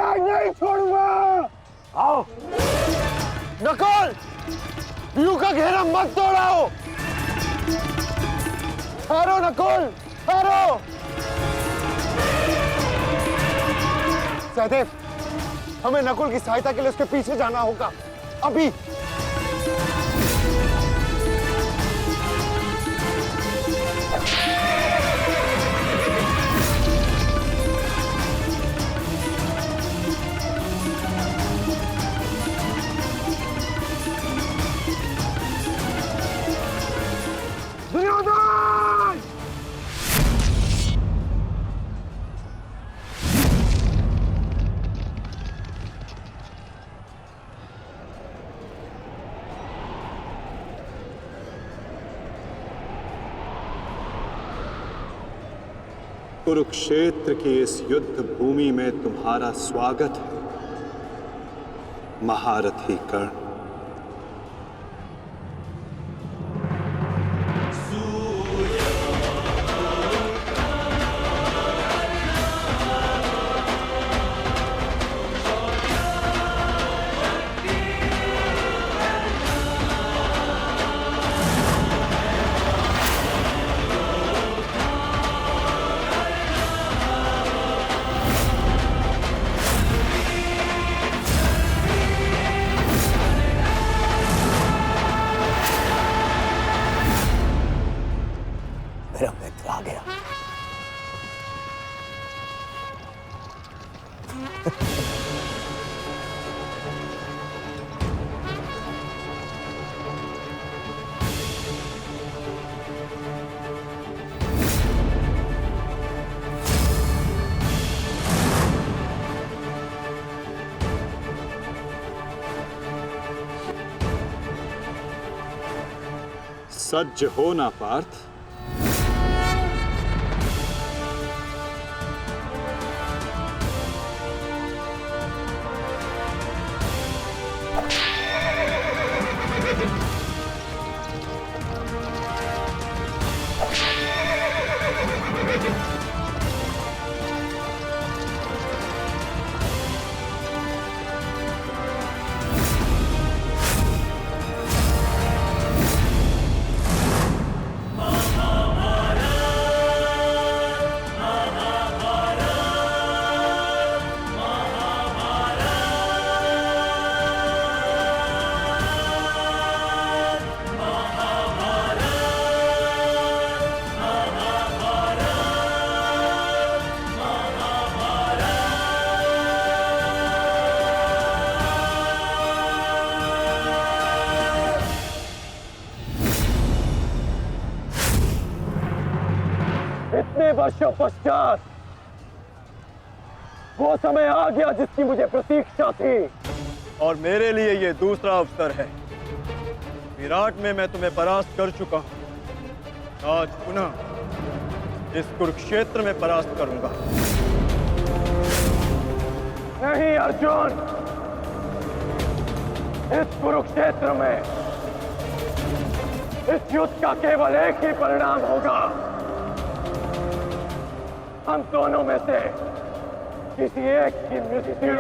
आज नहीं छोड़ूंगा। आओ नकुल, व्यू का घेरा मत तोड़ाओ। ठहरो नकुल, ठहरो। सहदेव, हमें नकुल की सहायता के लिए उसके पीछे जाना होगा अभी। दुर्योधन! कुरुक्षेत्र की इस युद्ध भूमि में तुम्हारा स्वागत है महारथी कर्ण। मेरा मित्र आ गया। सज्ज हो ना पार्थ। इतने वर्षों पश्चात वो समय आ गया जिसकी मुझे प्रतीक्षा थी, और मेरे लिए ये दूसरा अवसर है। विराट में मैं तुम्हें परास्त कर चुका हूं, आज पुनः इस कुरुक्षेत्र में परास्त करूंगा। नहीं अर्जुन, इस कुरुक्षेत्र में इस युद्ध का केवल एक ही परिणाम होगा। हम दोनों में से किसी एक की मृत्यु।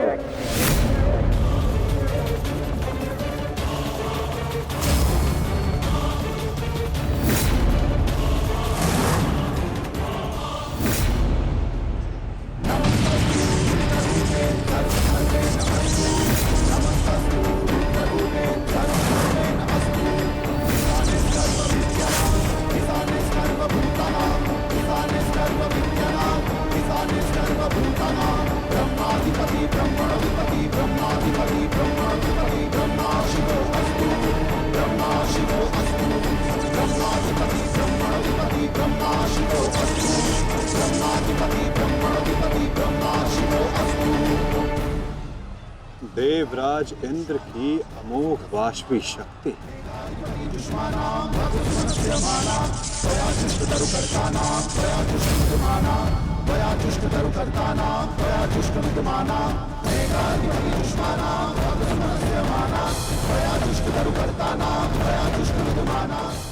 देवराज इंद्र की अमोघ वाष्पी शक्ति।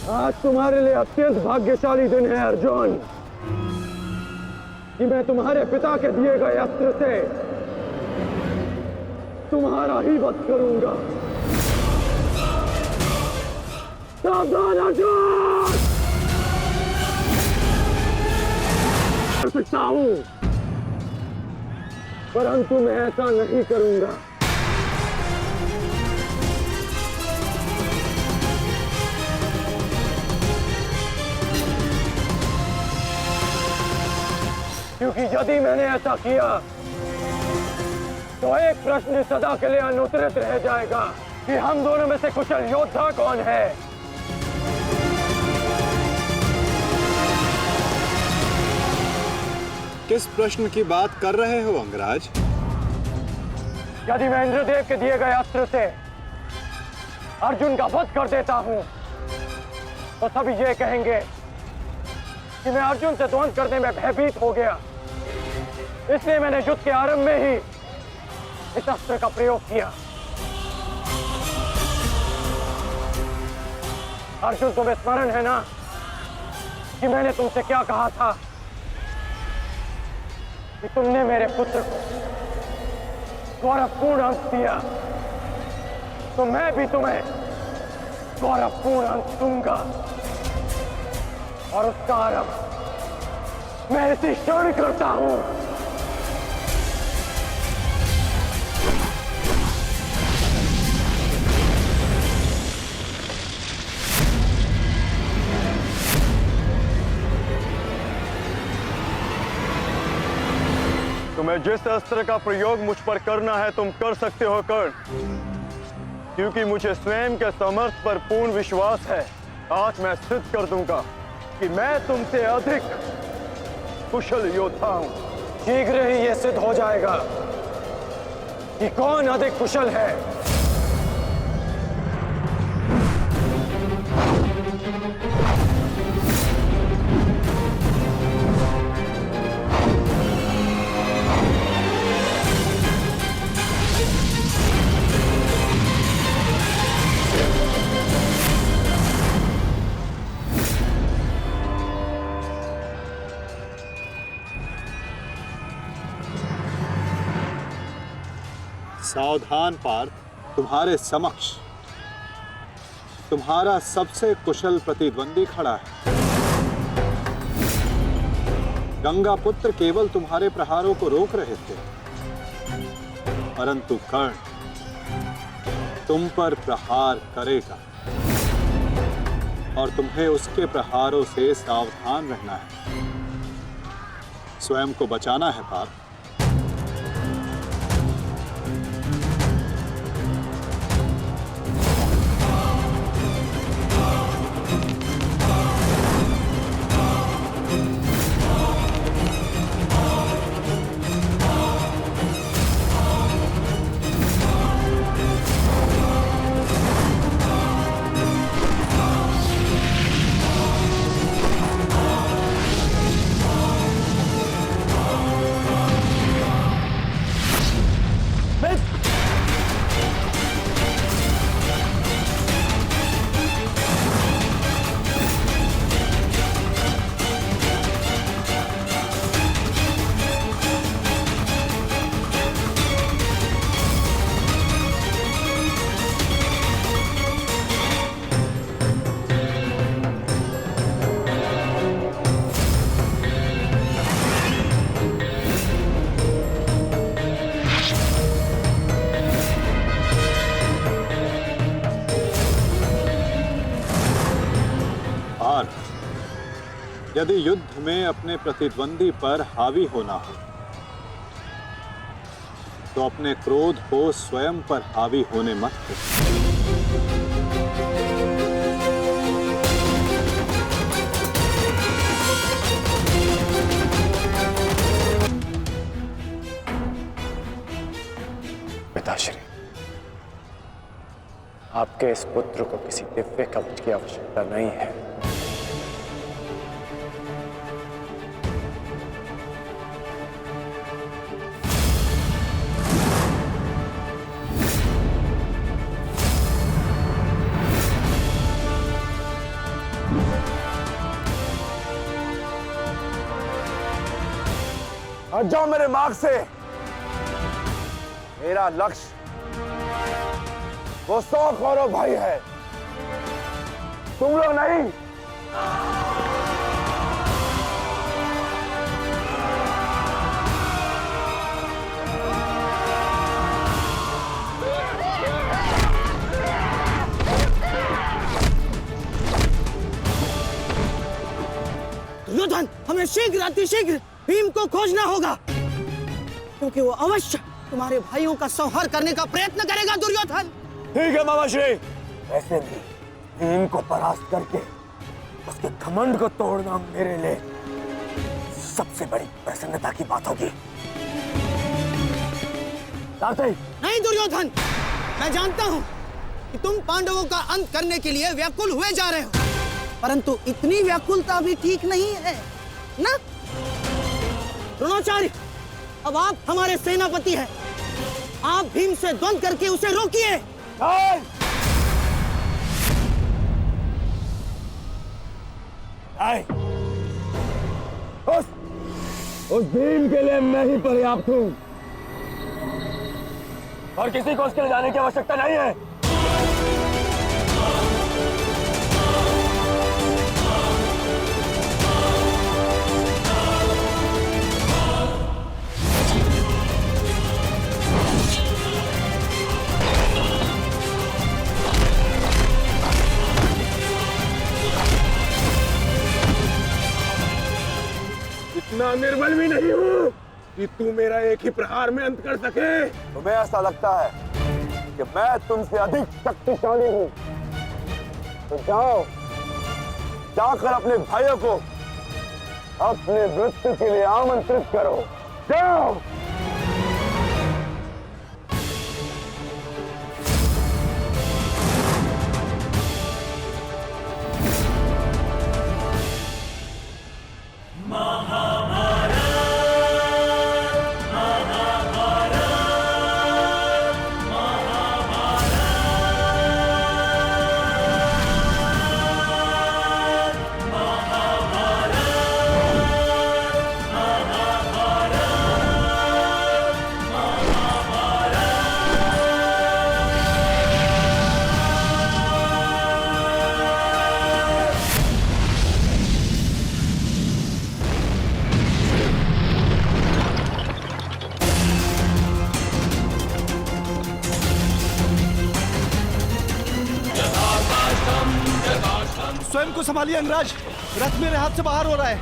आज तुम्हारे लिए अत्यंत भाग्यशाली दिन है अर्जुन, कि मैं तुम्हारे पिता के दिए गए अस्त्र से तुम्हारा ही वध करूंगा। सावधान अर्जुन! कर सकता हूं, परंतु मैं ऐसा नहीं करूंगा। क्योंकि यदि मैंने ऐसा किया तो एक प्रश्न सदा के लिए अनुत्तरित रह जाएगा कि हम दोनों में से कुशल योद्धा कौन है। किस प्रश्न की बात कर रहे हो अंगराज? यदि मैं इंद्रदेव के दिए गए अस्त्र से अर्जुन का वध कर देता हूं तो सभी ये कहेंगे कि मैं अर्जुन से द्वंद्व करने में भयभीत हो गया, इसलिए मैंने युद्ध के आरंभ में ही इस अस्त्र का प्रयोग किया। अर्जुन, तुम्हें स्मरण है ना कि मैंने तुमसे क्या कहा था कि तुमने मेरे पुत्र को गौरवपूर्ण अंश दिया, तो मैं भी तुम्हें गौरवपूर्ण अंश दूंगा और उसका आरंभ मैं इसी क्षण करता हूं। तुम्हें जिस अस्त्र का प्रयोग मुझ पर करना है तुम कर सकते हो कर्ण, क्योंकि मुझे स्वयं के सामर्थ्य पर पूर्ण विश्वास है। आज मैं सिद्ध कर दूंगा कि मैं तुमसे अधिक कुशल योद्धा हूं। शीघ्र ही यह सिद्ध हो जाएगा कि कौन अधिक कुशल है। सावधान पार्थ, तुम्हारे समक्ष तुम्हारा सबसे कुशल प्रतिद्वंदी खड़ा है। गंगा पुत्र केवल तुम्हारे प्रहारों को रोक रहे थे, परंतु कर्ण तुम पर प्रहार करेगा और तुम्हें उसके प्रहारों से सावधान रहना है। स्वयं को बचाना है पार्थ। यदि युद्ध में अपने प्रतिद्वंदी पर हावी होना हो तो अपने क्रोध को स्वयं पर हावी होने मत दो। पिताश्री, आपके इस पुत्र को किसी दिव्य कवच की आवश्यकता नहीं है। हट जाओ मेरे मार्ग से। मेरा लक्ष्य वो 100 कौरव भाई है, तुम लोग नहीं। दुर्योधन, हमें शीघ्र अतिशीघ्र भीम को खोजना होगा, क्योंकि वो अवश्य तुम्हारे भाइयों का संहार करने का प्रयत्न करेगा। दुर्योधन, ठीक है मामाश्री। वैसे भी भीम को परास्त करके उसके घमंड को तोड़ना मेरे लिए सबसे बड़ी प्रसन्नता की बात होगी। नहीं दुर्योधन, मैं जानता हूं कि तुम पांडवों का अंत करने के लिए व्याकुल हुए जा रहे हो, परंतु इतनी व्याकुलता भी ठीक नहीं है ना? द्रोणाचार्य, अब आप हमारे सेनापति हैं, आप भीम से द्वंद्व करके उसे रोकिए। उस भीम के लिए मैं ही पर्याप्त हूं और किसी को उसके लिए जाने की आवश्यकता नहीं है। इतना निर्बल भी नहीं हूं कि तू मेरा एक ही प्रहार में अंत कर सके। तुम्हें ऐसा लगता है कि मैं तुमसे अधिक शक्तिशाली हूं, तो जाओ, जाकर अपने भाइयों को अपने मृत्यु के लिए आमंत्रित करो। जाओ। स्वयं को संभालिए अंगराज, रथ मेरे हाथ से बाहर हो रहा है।